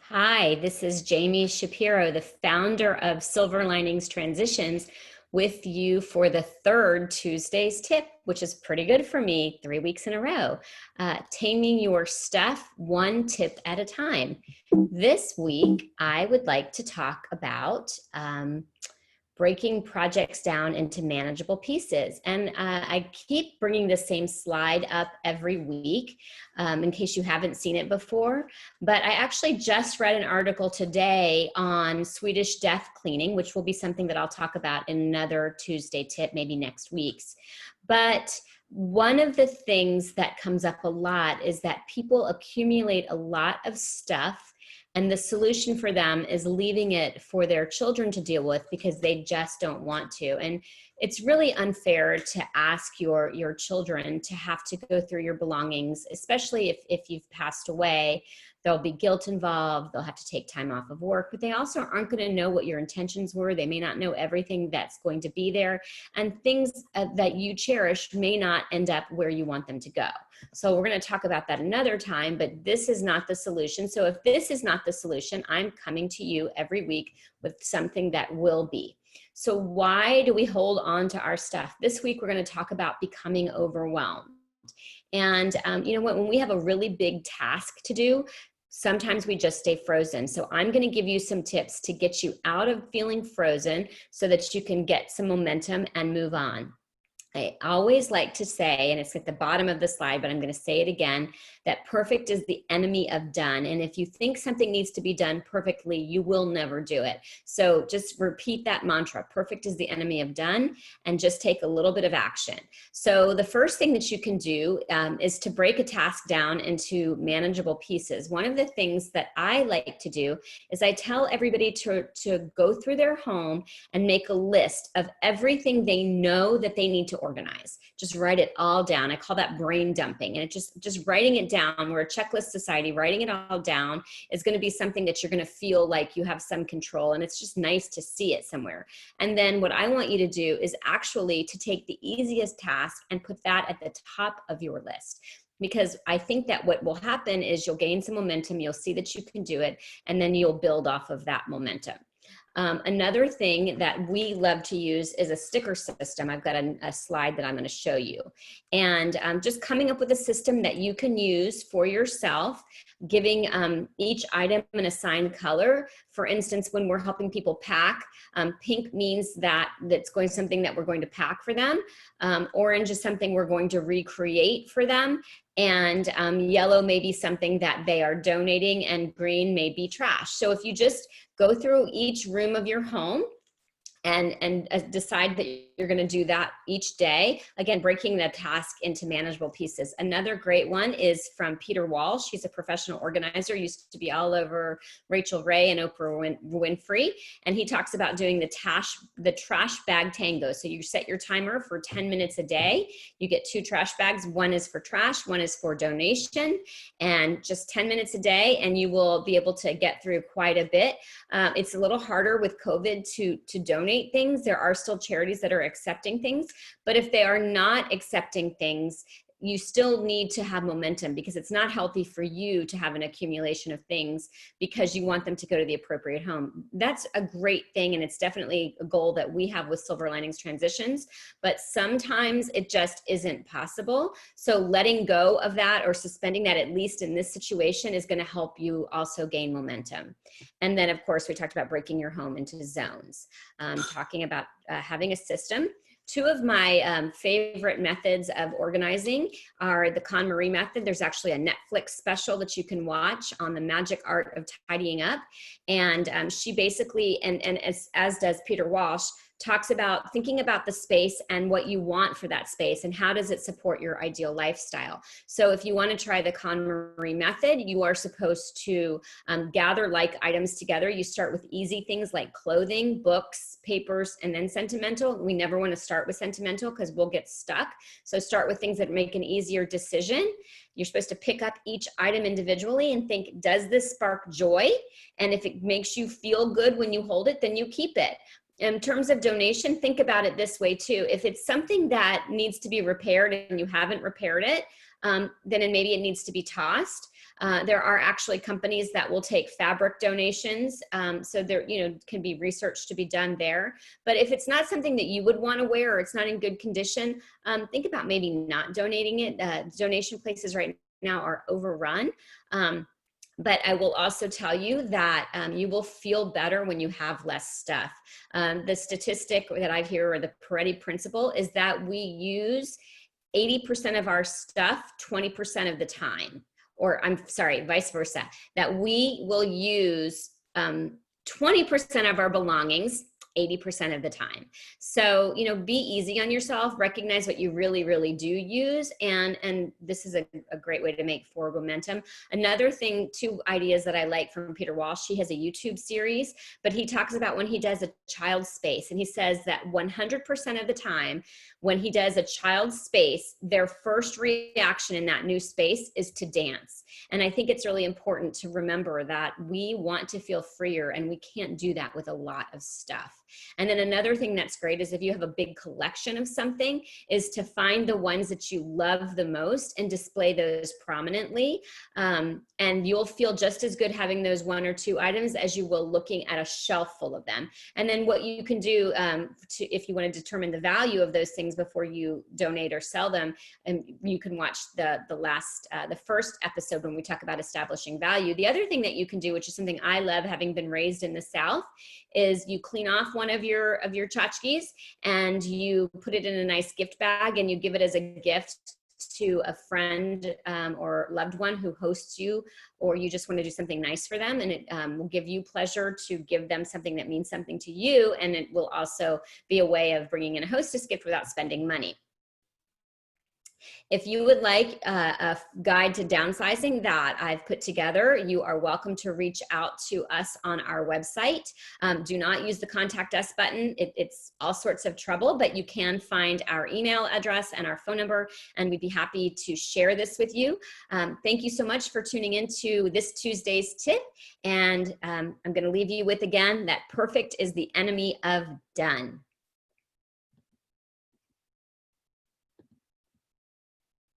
Hi, this is Jami Shapiro, the founder of Silver Linings Transitions, with you for the third Tuesday's tip, which is pretty good for me, 3 weeks in a row. Taming your stuff one tip at a time. This week, I would like to talk about breaking projects down into manageable pieces. And I keep bringing the same slide up every week in case you haven't seen it before. But I actually just read an article today on Swedish death cleaning, which will be something that I'll talk about in another Tuesday tip, maybe next week's. But one of the things that comes up a lot is that people accumulate a lot of stuff, and the solution for them is leaving it for their children to deal with because they just don't want to. And it's really unfair to ask your children to have to go through your belongings, especially if you've passed away. There'll be guilt involved. They'll have to take time off of work, but they also aren't going to know what your intentions were. They may not know everything that's going to be there, and things that you cherish may not end up where you want them to go. So we're going to talk about that another time, but this is not the solution. So if this is not the solution, I'm coming to you every week with something that will be. So why do we hold on to our stuff? This week, we're going to talk about becoming overwhelmed. And you know what, when we have a really big task to do, sometimes we just stay frozen. So I'm going to give you some tips to get you out of feeling frozen so that you can get some momentum and move on. I always like to say, and it's at the bottom of the slide, but I'm going to say it again, that perfect is the enemy of done. And if you think something needs to be done perfectly, you will never do it. So just repeat that mantra, perfect is the enemy of done, and just take a little bit of action. So the first thing that you can do is to break a task down into manageable pieces. One of the things that I like to do is I tell everybody to go through their home and make a list of everything they know that they need to organize. Just write it all down. I call that brain dumping. And it just writing it down. We're a checklist society. Writing it all down is going to be something that you're going to feel like you have some control, and it's just nice to see it somewhere. And then what I want you to do is actually to take the easiest task and put that at the top of your list. Because I think that what will happen is you'll gain some momentum, you'll see that you can do it, and then you'll build off of that momentum. Another thing that we love to use is a sticker system. I've got a slide that I'm going to show you. And just coming up with a system that you can use for yourself, giving each item an assigned color. For instance, when we're helping people pack, pink means that that's going something that we're going to pack for them. Orange is something we're going to recreate for them. And yellow may be something that they are donating, and green may be trash. So if you just go through each room of your home and decide that you're going to do that each day. Again, breaking the task into manageable pieces. Another great one is from Peter Walsh. He's a professional organizer, used to be all over Rachel Ray and Oprah Winfrey. And he talks about doing the trash bag tango. So you set your timer for 10 minutes a day. You get 2 trash bags. One is for trash, one is for donation, and just 10 minutes a day, and you will be able to get through quite a bit. It's a little harder with COVID to donate things. There are still charities that are accepting things, but if they are not accepting things, you still need to have momentum, because it's not healthy for you to have an accumulation of things because you want them to go to the appropriate home. That's a great thing, and it's definitely a goal that we have with Silver Linings Transitions, but sometimes it just isn't possible. So letting go of that or suspending that, at least in this situation, is going to help you also gain momentum. And then, of course, we talked about breaking your home into zones, talking about having a system. 2 of my favorite methods of organizing are the KonMari Method. There's actually a Netflix special that you can watch on the magic art of tidying up. And she basically, and as does Peter Walsh, talks about thinking about the space and what you want for that space and how does it support your ideal lifestyle. So if you want to try the KonMari Method, you are supposed to gather like items together. You start with easy things like clothing, books, papers, and then sentimental. We never want to start with sentimental because we'll get stuck. So start with things that make an easier decision. You're supposed to pick up each item individually and think, does this spark joy? And if it makes you feel good when you hold it, then you keep it. In terms of donation, think about it this way too. If it's something that needs to be repaired and you haven't repaired it, then maybe it needs to be tossed. There are actually companies that will take fabric donations. So there, can be research to be done there. But if it's not something that you would want to wear or it's not in good condition, think about maybe not donating it. Donation places right now are overrun. But I will also tell you that you will feel better when you have less stuff. The statistic that I hear, or the Pareto principle, is that we use 80% of our stuff 20% of the time. Or I'm sorry, vice versa, that we will use 20% of our belongings 80% of the time. So, be easy on yourself, recognize what you really, really do use. And this is a great way to make forward momentum. Another thing, two ideas that I like from Peter Walsh, he has a YouTube series, but he talks about when he does a child space, and he says that 100% of the time when he does a child space, their first reaction in that new space is to dance. And I think it's really important to remember that we want to feel freer, and we can't do that with a lot of stuff. And then another thing that's great is if you have a big collection of something, is to find the ones that you love the most and display those prominently. And you'll feel just as good having those one or two items as you will looking at a shelf full of them. And then what you can do if you want to determine the value of those things before you donate or sell them, and you can watch the first episode when we talk about establishing value. The other thing that you can do, which is something I love, having been raised in the South, is you clean off one of your tchotchkes and you put it in a nice gift bag and you give it as a gift to a friend or loved one who hosts you, or you just want to do something nice for them, and it will give you pleasure to give them something that means something to you, and it will also be a way of bringing in a hostess gift without spending money. If you would like a guide to downsizing that I've put together, you are welcome to reach out to us on our website. Do not use the contact us button. It's all sorts of trouble, but you can find our email address and our phone number, and we'd be happy to share this with you. Thank you so much for tuning into this Tuesday's tip. And I'm going to leave you with, again, that perfect is the enemy of done.